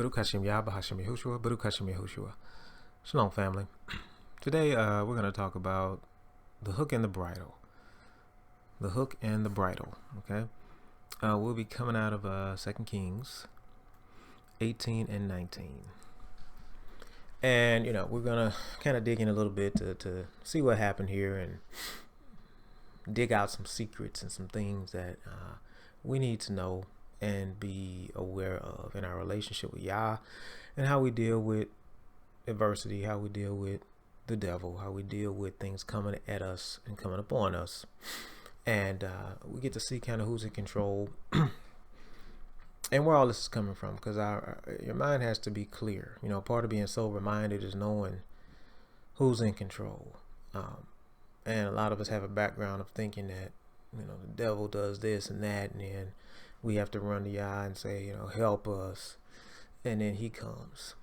Baruch Hashem Yah, Bahashem Yehoshua, Baruch Hashem Yehoshua. Shalom, family. Today we're going to talk about the hook and the bridle. The hook and the bridle, okay? We'll be coming out of 2 Kings 18 and 19. And, we're going to kind of dig in a little bit to see what happened here and dig out some secrets and some things that we need to know and be aware of in our relationship with Yah, and how we deal with adversity, how we deal with the devil, how we deal with things coming at us and coming upon us. And we get to see kind of who's in control and where all this is coming from, because your mind has to be clear. Part of being sober-minded is knowing who's in control. And a lot of us have a background of thinking that, the devil does this and that, and then we have to run to Yah and say, help us, and then he comes.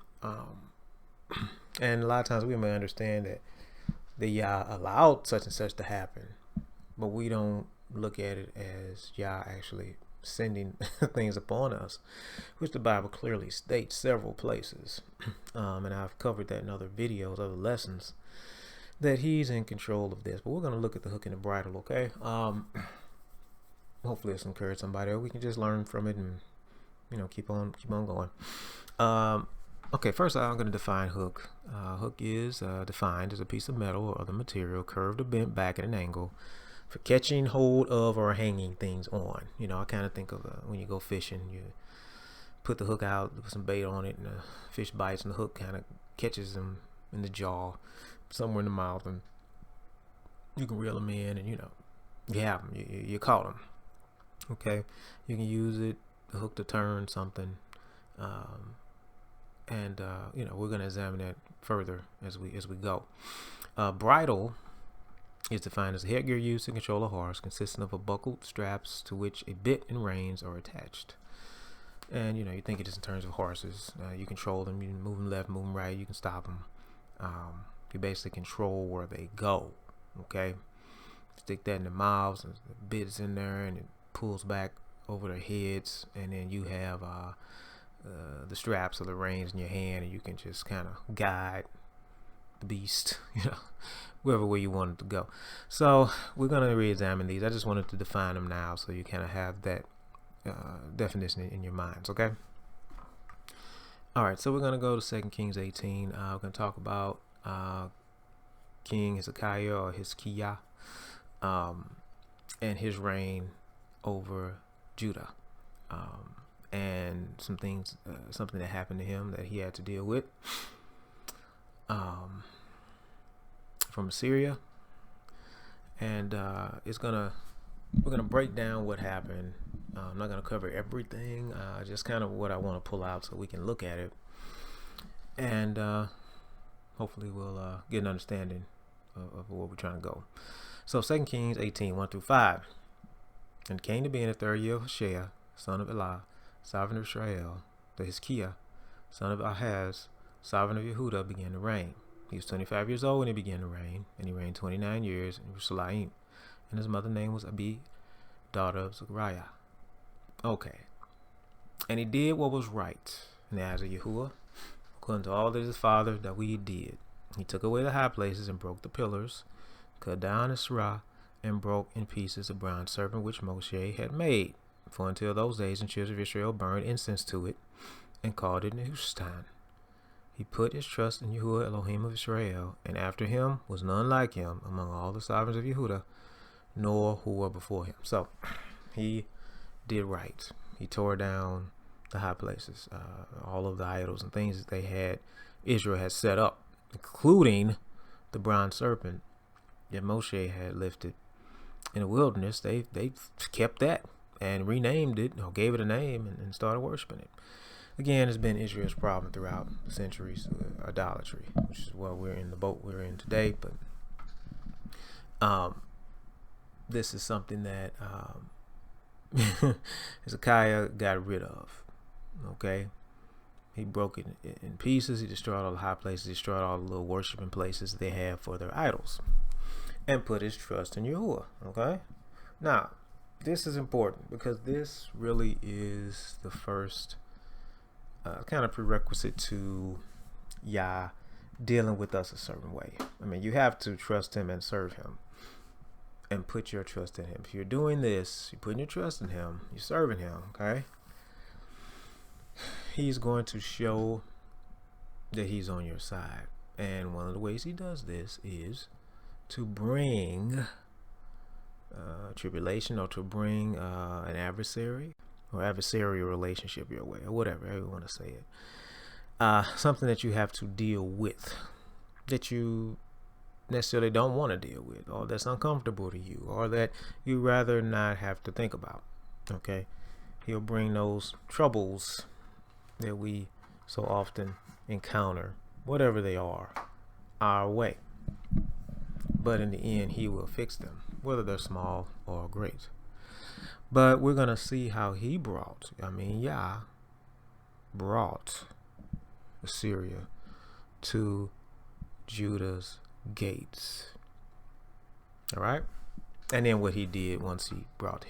And a lot of times we may understand that the Yah allowed such and such to happen, but we don't look at it as Yah actually sending things upon us, which the Bible clearly states several places. And I've covered that in other videos, other lessons, that he's in control of this. But we're going to look at the hook and the bridle, okay? Hopefully it's encouraged somebody, or we can just learn from it and keep on going. Okay, first I'm going to define hook. Hook is defined as a piece of metal or other material curved or bent back at an angle for catching hold of or hanging things on. I kind of think of when you go fishing, you put the hook out, put some bait on it, and the fish bites, and the hook kind of catches them in the jaw, somewhere in the mouth, and you can reel them in, and you have them, you caught them. Okay, you can use the hook to turn something, and we're going to examine that further as we go. Bridle is defined as a headgear used to control a horse, consisting of a buckled straps to which a bit and reins are attached. And you think it just in terms of horses. You control them, you can move them left, move them right, you can stop them. You basically control where they go. Okay, stick that in their mouths, and the bit is in there, and it pulls back over their heads, and then you have the straps or the reins in your hand, and you can just kind of guide the beast, wherever way you want it to go. So we're going to re-examine these. I just wanted to define them now so you kind of have that definition in your minds, okay? All right, so we're going to go to 2 Kings 18. We're going to talk about King Hezekiah or Hizkiah, and his reign over Judah, and some things, something that happened to him that he had to deal with from Assyria, and we're gonna break down what happened. I'm not gonna cover everything, just kind of what I want to pull out so we can look at it, and hopefully we'll get an understanding of where we're trying to go. So 2 Kings 18, 1-5. And it came to be in the 3rd year of Hoshea, son of Elah, sovereign of Israel, that Hizkiah, son of Ahaz, sovereign of Yehuda, began to reign. He was 25 years old when he began to reign, and he reigned 29 years in Jerusalem. And his mother's name was Abi, daughter of Zechariah. Okay. And he did what was right in the eyes of Yahuwah, according to all that his father David did. He took away the high places and broke the pillars, cut down the Asherah, and broke in pieces the bronze serpent which Moshe had made. For until those days the children of Israel burned incense to it, and called it Nehushtan. He put his trust in Yahuwah Elohim of Israel, and after him was none like him among all the sovereigns of Yehuda, nor who were before him. So he did right. He tore down the high places, all of the idols and things that they had, Israel had set up, including the bronze serpent that Moshe had lifted in the wilderness. They kept that and renamed it, or gave it a name, and started worshiping it. Again, it's been Israel's problem throughout the centuries, idolatry, which is what we're in the boat we're in today. But this is something that Hezekiah got rid of. Okay, he broke it in pieces. He destroyed all the high places, destroyed all the little worshiping places they had for their idols, and put his trust in Yahuwah. Okay, now this is important because this really is the first kind of prerequisite to Yah dealing with us a certain way. I mean, you have to trust him and serve him and put your trust in him. If you're doing this, you're putting your trust in him, you're serving him, okay? He's going to show that he's on your side. And one of the ways he does this is to bring tribulation, or to bring an adversary or adversarial relationship your way, or whatever you want to say it. Something that you have to deal with, that you necessarily don't want to deal with, or that's uncomfortable to you, or that you rather not have to think about. Okay, he'll bring those troubles that we so often encounter, whatever they are, our way. But in the end, he will fix them, whether they're small or great. But we're going to see how he Yah brought Assyria to Judah's gates. All right. And then what he did once he brought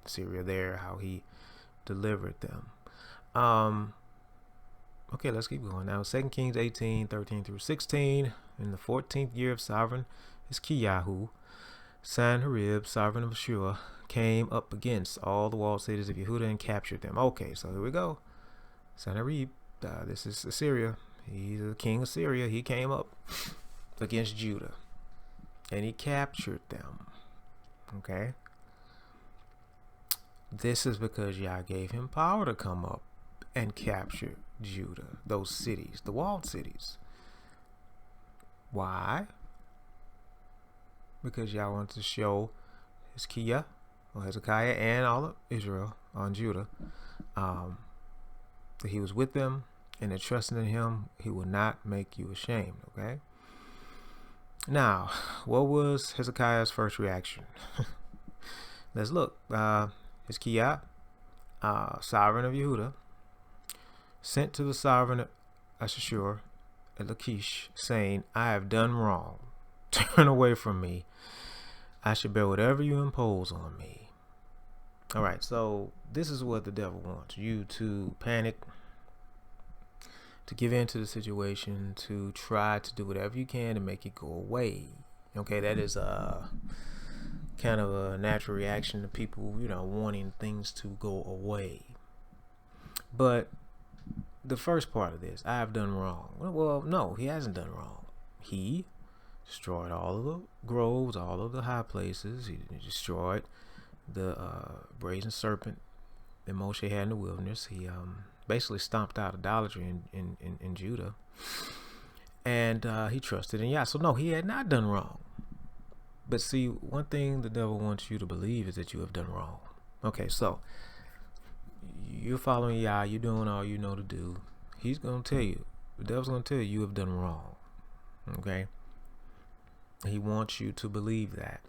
Syria there, how he delivered them. Okay, let's keep going now. 2 Kings 18, 13 through 16. In the 14th year of sovereign Hiskiyahu, Sanherib, sovereign of Ashur, came up against all the walled cities of Yehuda and captured them. Okay, so here we go. Sanherib, this is Assyria. He's the king of Syria. He came up against Judah and he captured them. Okay. This is because Yah gave him power to come up and capture Judah, those cities, the walled cities. Why? Because Yah wants to show Hezekiah and all of Israel, on Judah, that he was with them, and that trusting in him, he will not make you ashamed. Okay. Now, what was Hezekiah's first reaction? Let's look. Hezekiah, sovereign of Yehuda, sent to the sovereign of Ashur at Lachish, saying, I have done wrong. Turn away from me. I should bear whatever you impose on me. All right, so this is what the devil wants. You to panic, to give in to the situation, to try to do whatever you can to make it go away. Okay, that is kind of a natural reaction to people, wanting things to go away. But the first part of this, I have done wrong. Well, no, he hasn't done wrong. He destroyed all of the groves, all of the high places. He destroyed the brazen serpent that Moshe had in the wilderness. He basically stomped out idolatry in Judah. And he trusted in Yah. So no, he had not done wrong. But see, one thing the devil wants you to believe is that you have done wrong. Okay, so you're following Yah, you're doing all you know to do. He's going to tell you, the devil's going to tell you, you have done wrong. Okay? He wants you to believe that.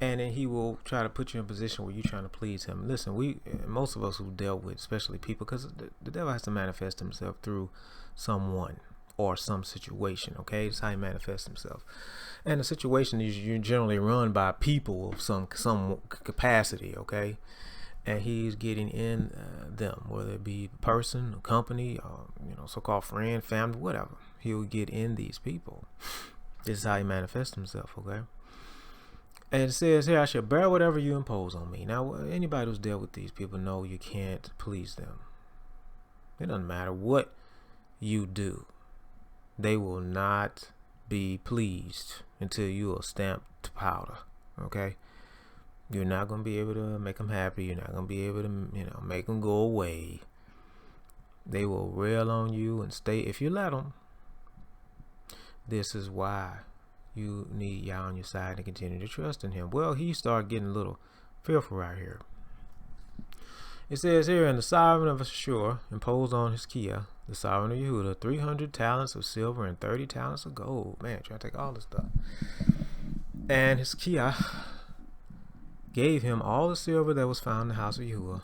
And then he will try to put you in a position where you're trying to please him. Listen, most of us who dealt with, especially people, because the devil has to manifest himself through someone or some situation. Okay, that's how he manifests himself. And the situation is you're generally run by people of some capacity. Okay, and he's getting in them, whether it be person, a company, or so-called friend, family, whatever. He'll get in these people. This is how he manifests himself. Okay. And it says here, I shall bear whatever you impose on me. Now, anybody who's dealt with these people know you can't please them. It doesn't matter what you do. They will not be pleased until you are stamped to powder. Okay? You're not going to be able to make them happy. You're not going to be able to, make them go away. They will rail on you and stay if you let them. This is why you need Yah on your side and continue to trust in him. Well, he started getting a little fearful right here. It says here, and the sovereign of Ashur imposed on Hezekiah, the sovereign of Yehuda, 300 talents of silver and 30 talents of gold. Man, trying to take all this stuff. And Hezekiah gave him all the silver that was found in the house of Yehuda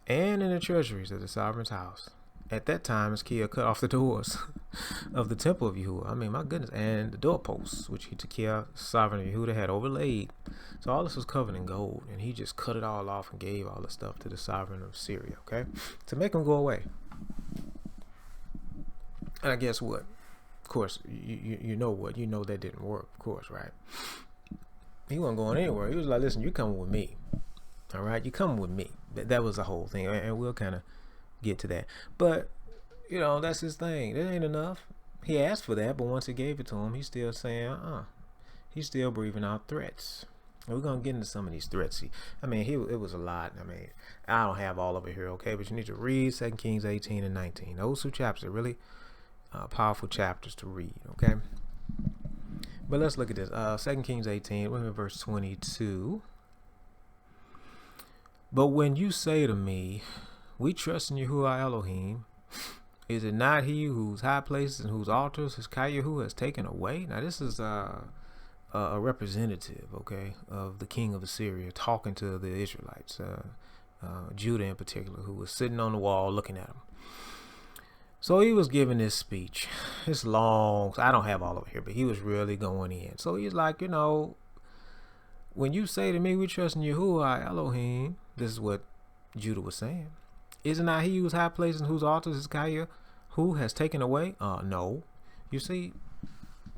and in the treasuries of the sovereign's house. At that time, Hezekiah cut off the doors of the temple of Yahuwah. I mean, my goodness. And the doorposts, which he took care of, sovereign Yahuwah had overlaid. So all this was covered in gold. And he just cut it all off and gave all the stuff to the sovereign of Syria, okay? To make him go away. And I guess what? Of course, you know what? You know that didn't work, of course, right? He wasn't going anywhere. He was like, listen, you're coming with me. All right? You're coming with me. That was the whole thing. And we'll kind of get to that. But, you know, that's his thing. That ain't enough. He asked for that, but once he gave it to him, he's still saying, he's still breathing out threats. And we're going to get into some of these threats. I mean, it was a lot. I mean, I don't have all of it here, okay? But you need to read 2 Kings 18 and 19. Those two chapters are really powerful chapters to read, okay? But let's look at this. 2 Kings 18, we're in verse 22. But when you say to me, we trust in Yahuwah Elohim, is it not he whose high places and whose altars his Yahuwah has taken away? Now this is a representative, okay, of the king of Assyria talking to the Israelites, Judah in particular, who was sitting on the wall looking at him. So he was giving this speech. It's long. So I don't have all of it here, but he was really going in. So he's like, you know, when you say to me, we trust in Yahuwah Elohim, this is what Judah was saying. Isn't not he whose high places and whose altars is Kaya, who has taken away? No. You see,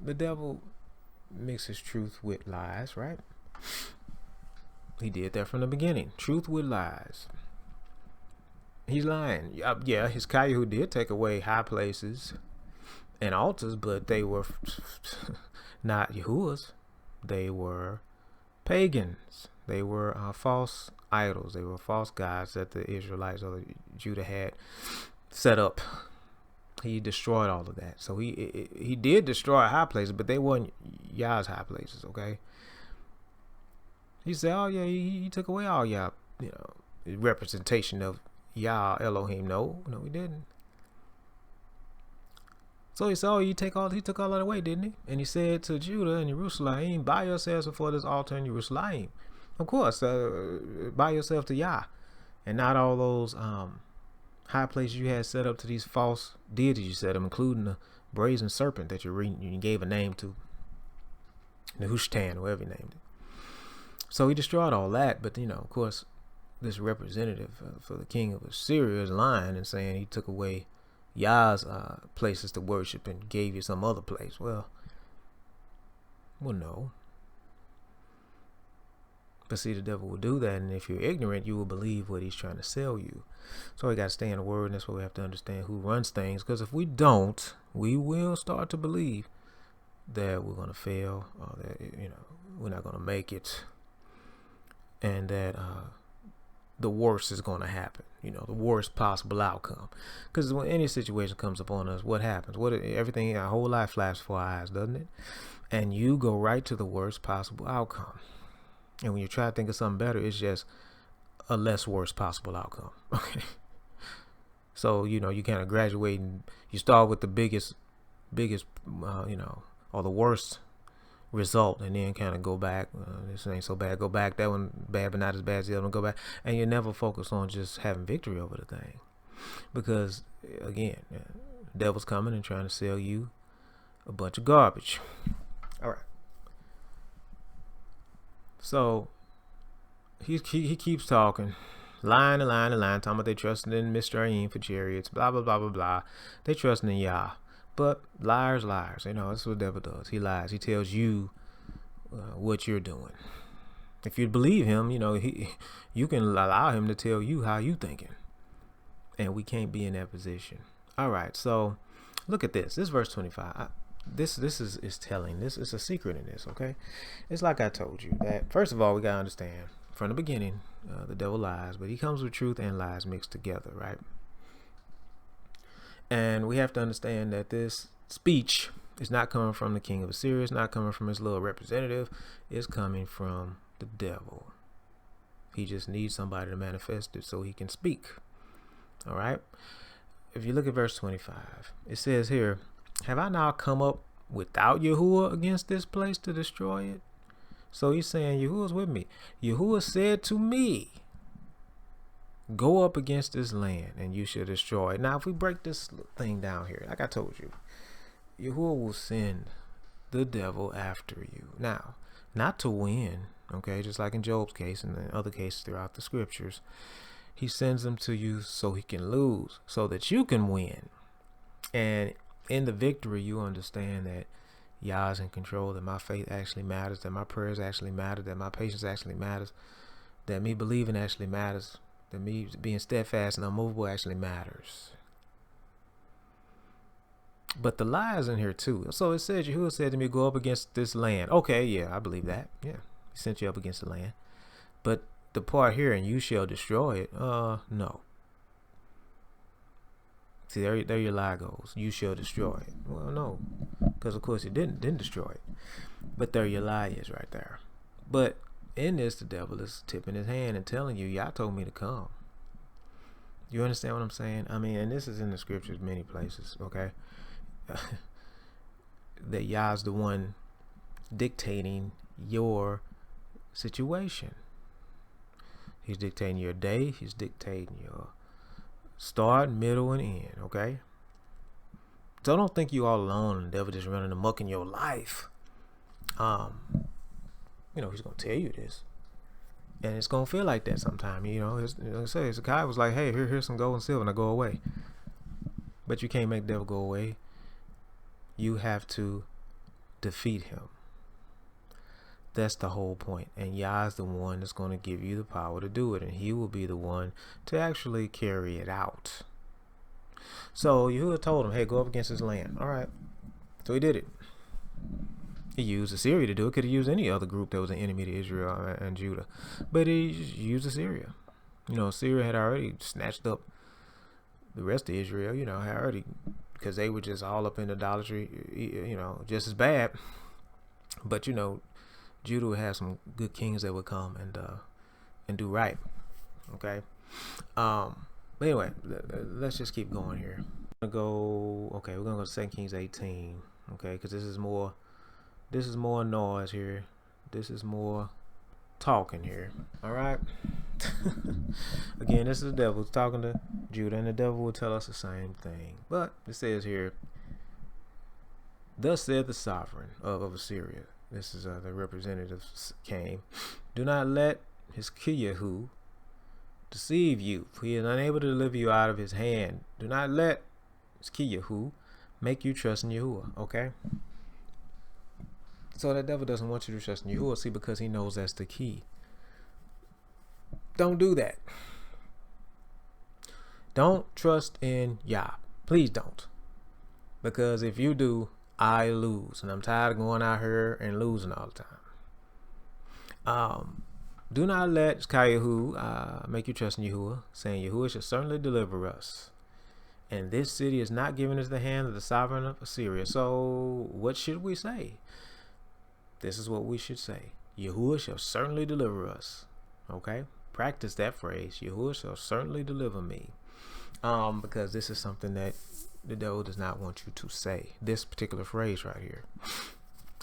the devil mixes truth with lies, right? He did that from the beginning. Truth with lies. He's lying. Yeah, his Kaya who did take away high places and altars, but they were not Yahuwah's. They were pagans. They were false idols. They were false gods that the Israelites or Judah had set up. He destroyed all of that. So he did destroy high places, but they weren't Yah's high places, okay? He said, oh yeah, he took away all Yah, you know, representation of Yah Elohim. No, he didn't. So he said, oh, he took all that away, didn't he? And he said to Judah and Jerusalem, buy yourselves before this altar in Jerusalem. Of course, buy yourself to Yah, and not all those high places you had set up to these false deities you set up, including the brazen serpent that you gave a name to, Nehushtan, whoever you named it. So he destroyed all that, but you know, of course, this representative for the king of Assyria is lying and saying he took away Yah's places to worship and gave you some other place. Well, no. But see, the devil will do that, and if you're ignorant, you will believe what he's trying to sell you. So we got to stay in the word, and that's why we have to understand who runs things, because if we don't, we will start to believe that we're going to fail, or that, you know, we're not going to make it, and that the worst is going to happen, you know, the worst possible outcome. Because when any situation comes upon us, what happens? Everything, our whole life flashes before our eyes, doesn't it? And you go right to the worst possible outcome. And when you try to think of something better, it's just a less worse possible outcome. Okay. So, you know, you kind of graduate and you start with the biggest, you know, or the worst result, and then kind of go back. This ain't so bad. Go back. That one bad, but not as bad as the other one. Go back. And you never focus on just having victory over the thing. Because, again, the devil's coming and trying to sell you a bunch of garbage. All right. So he keeps talking, lying, talking about they trusting in Mizraim for chariots, blah, blah, blah, blah, blah. They trusting in Yah. But liars, you know, that's what the devil does. He lies. He tells you what you're doing. If you believe him, you know, you can allow him to tell you how you thinking. And we can't be in that position. All right, so look at this. This is verse 25. This is telling. This is a secret in this, okay? It's like I told you that, first of all, we got to understand from the beginning, the devil lies, but he comes with truth and lies mixed together, right? And we have to understand that this speech is not coming from the king of Assyria. It's not coming from his little representative. It's coming from the devil. He just needs somebody to manifest it so he can speak. All right? If you look at verse 25, it says here, have I now come up without Yahuwah against this place to destroy it? So he's saying, Yahuwah's with me. Yahuwah said to me, go up against this land and you shall destroy it. Now, if we break this thing down here, like I told you, Yahuwah will send the devil after you. Now, not to win, okay, just like in Job's case and in other cases throughout the scriptures. He sends them to you so he can lose, so that you can win. And in the victory, you understand that Yah's in control, that my faith actually matters, that my prayers actually matter, that my patience actually matters, that me believing actually matters, that me being steadfast and unmovable actually matters. But the lie is in here too. So it says, Yahuwah said to me, go up against this land. Okay, yeah, I believe that. Yeah, he sent you up against the land. But the part here, and you shall destroy it, no. See, there your lie goes. You shall destroy it. Well, no, because of course he didn't destroy it. But there your lie is right there. But in this, the devil is tipping his hand and telling you, Yah told me to come. You understand what I'm saying? I mean, and this is in the scriptures many places, okay? That Yah's the one dictating your situation. He's dictating your day. He's dictating your start, middle, and end, okay? So don't think you all alone and the devil just running amok in your life. He's going to tell you this. And it's going to feel like that sometime, Hezekiah was like, hey, here's some gold and silver, now go away. But you can't make the devil go away. You have to defeat him. That's the whole point. And Yah is the one that's going to give you the power to do it. And he will be the one to actually carry it out. So Yahuwah told him, hey, go up against this land. All right. So he did it. He used Assyria to do it. Could have used any other group that was an enemy to Israel and Judah. But he used Assyria. Assyria had already snatched up the rest of Israel, had already, because they were just all up in idolatry, just as bad. But, Judah would have some good kings that would come and do right. Okay. But anyway, let's just keep going here. We're gonna go to 2 Kings 18. Okay, because this is more noise here. This is more talking here. All right. Again, this is the devil talking to Judah, and the devil will tell us the same thing. But it says here, thus said the sovereign of Assyria. This is the representative came. Do not let Hiskiyahu deceive you, for he is unable to deliver you out of his hand. Do not let Hiskiyahu make you trust in Yahuwah. Okay? So the devil doesn't want you to trust in Yahuwah, see, because he knows that's the key. Don't do that. Don't trust in Yah. Please don't. Because if you do, I lose. And I'm tired of going out here and losing all the time. Do not let Hiskiyahu make you trust in Yahuwah, saying Yahuwah shall certainly deliver us. And this city is not given into the hand of the sovereign of Assyria. So what should we say? This is what we should say. Yahuwah shall certainly deliver us. Okay? Practice that phrase. Yahuwah shall certainly deliver me. Because this is something that the devil does not want you to say. This particular phrase right here.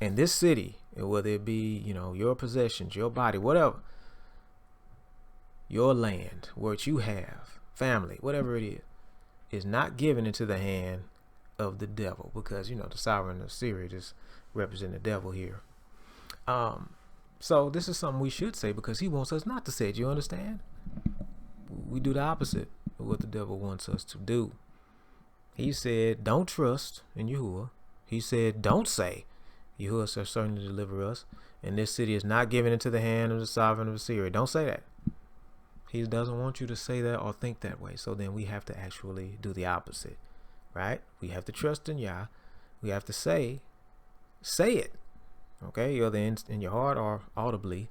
And this city, whether it be, your possessions, your body, whatever, your land, what you have, family, whatever it is not given into the hand of the devil. Because, the sovereign of Syria just represent the devil here. So this is something we should say because he wants us not to say it. You understand? We do the opposite of what the devil wants us to do. He said, don't trust in Yahuwah. He said, don't say, Yahuwah shall certainly deliver us, and this city is not given into the hand of the sovereign of Assyria. Don't say that. He doesn't want you to say that or think that way. So then we have to actually do the opposite, right? We have to trust in Yah. We have to say it. Okay, either in your heart or audibly,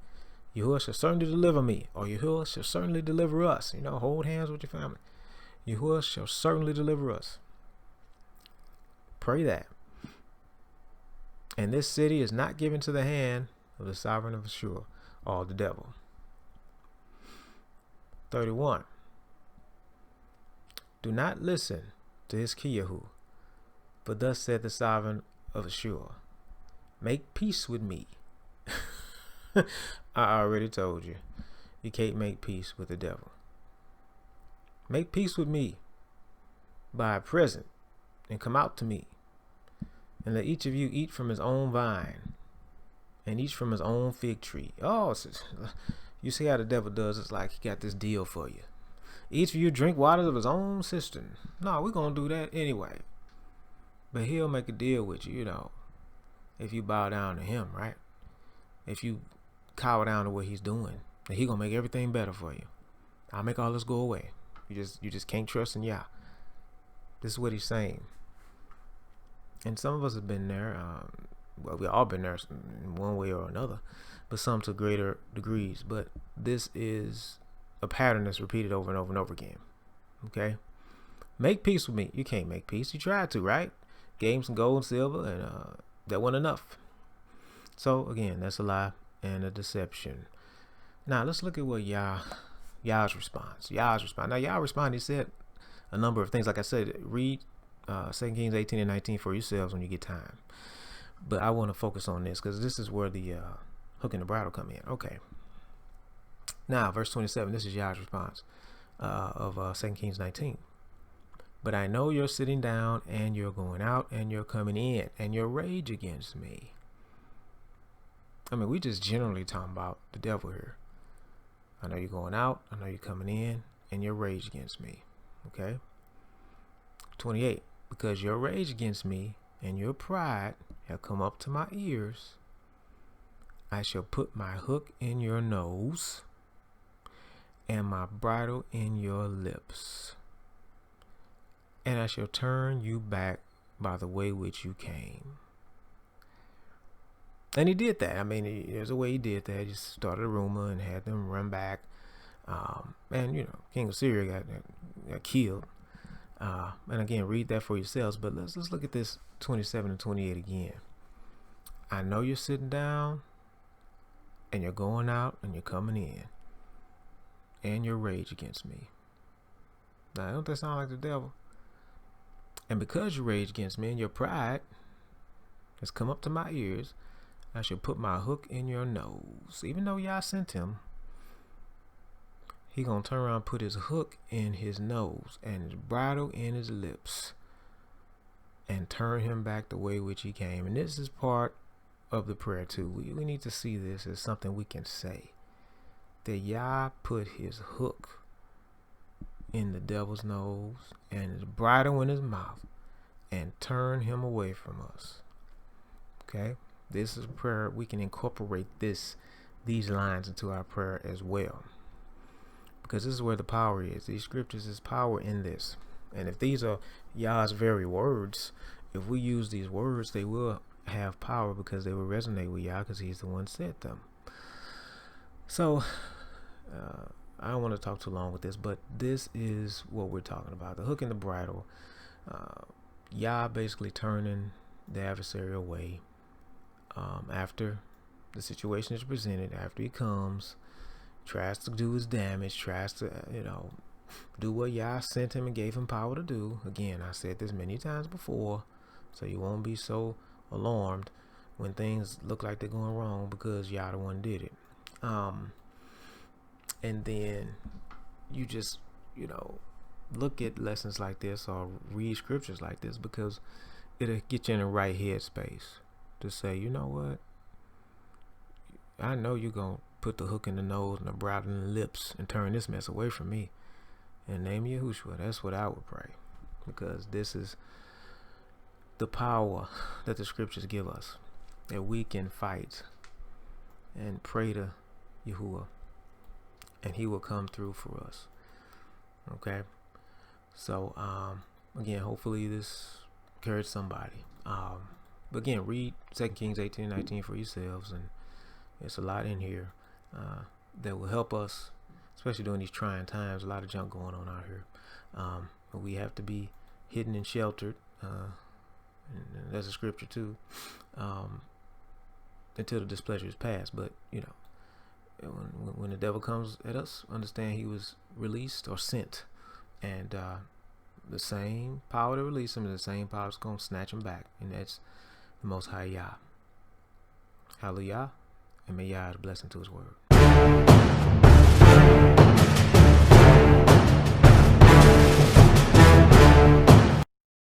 Yahuwah shall certainly deliver me, or Yahuwah shall certainly deliver us. Hold hands with your family. Yahuwah shall certainly deliver us. Pray that. And this city is not given to the hand of the sovereign of Ashur or the devil. 31. Do not listen to Hiskiyahu, for thus said the sovereign of Ashur. Make peace with me. I already told you. You can't make peace with the devil. Make peace with me by a present and come out to me. and let each of you eat from his own vine, and each from his own fig tree. Oh, you see how the devil does? It's like he got this deal for you. Each of you drink waters of his own cistern. No, we're going to do that anyway. But he'll make a deal with you, if you bow down to him, right? If you cower down to what he's doing, then he going to make everything better for you. I'll make all this go away. You just can't trust in Yah. This is what he's saying. And some of us have been there. Well, we all been there in one way or another, but some to greater degrees. But this is a pattern that's repeated over and over and over again. Okay? Make peace with me. You can't make peace. You tried to, right? Gave him some gold and silver, and that wasn't enough. So, again, that's a lie and a deception. Now, let's look at what Yah's response. Now, Yah responded. He said a number of things. Like I said, read 2 Kings 18 and 19 for yourselves when you get time. But I want to focus on this because this is where the hook and the bridle come in. Okay. Now, verse 27, this is Yah's response of 2 Kings 19. But I know you're sitting down and you're going out and you're coming in and you rage against me. I mean, we just generally talking about the devil here. I know you're going out. I know you're coming in and you rage against me. Okay. 28. Because your rage against me and your pride have come up to my ears, I shall put my hook in your nose and my bridle in your lips, and I shall turn you back by the way which you came. And he did that. I mean, there's a way he did that. He just started a rumor and had them run back. And, King of Syria got killed. And again, read that for yourselves. But let's look at this 27 and 28 again. I know you're sitting down and you're going out and you're coming in and you rage against me. Now, don't that sound like the devil? And because you rage against me and your pride has come up to my ears, I shall put my hook in your nose. Even though Yah sent him, he gonna turn around and put his hook in his nose and his bridle in his lips and turn him back the way which he came. And this is part of the prayer too. We need to see this as something we can say. That Yah put his hook in the devil's nose and his bridle in his mouth and turn him away from us. Okay? This is a prayer. We can incorporate these lines into our prayer as well. Because this is where the power is. These scriptures is power in this. And if these are Yah's very words, if we use these words, they will have power because they will resonate with Yah because he's the one said them. So, I don't want to talk too long with this, but this is what we're talking about. The hook and the bridle. Yah basically turning the adversary away after the situation is presented, after he comes, tries to do his damage, tries to, do what Yah sent him and gave him power to do. Again, I said this many times before, so you won't be so alarmed when things look like they're going wrong because Yah the one did it. And then you just, look at lessons like this or read scriptures like this because it'll get you in the right headspace to say, you know what? I know you're going to put the hook in the nose and the bridle in the lips and turn this mess away from me. In the name of Yahushua, that's what I would pray. Because this is the power that the scriptures give us. That we can fight and pray to Yahuwah. And he will come through for us. Okay? So, again, hopefully this encouraged somebody. But again, read 2 Kings 18 and 19 for yourselves. And there's a lot in here that will help us, especially during these trying times. A lot of junk going on out here. But we have to be hidden and sheltered. And that's a scripture too. Until the displeasure is past. But, when the devil comes at us, understand he was released or sent. And the same power to release him is the same power that's going to snatch him back. And that's the Most High Yah. Hallelujah. And may Yah add a blessing to his word.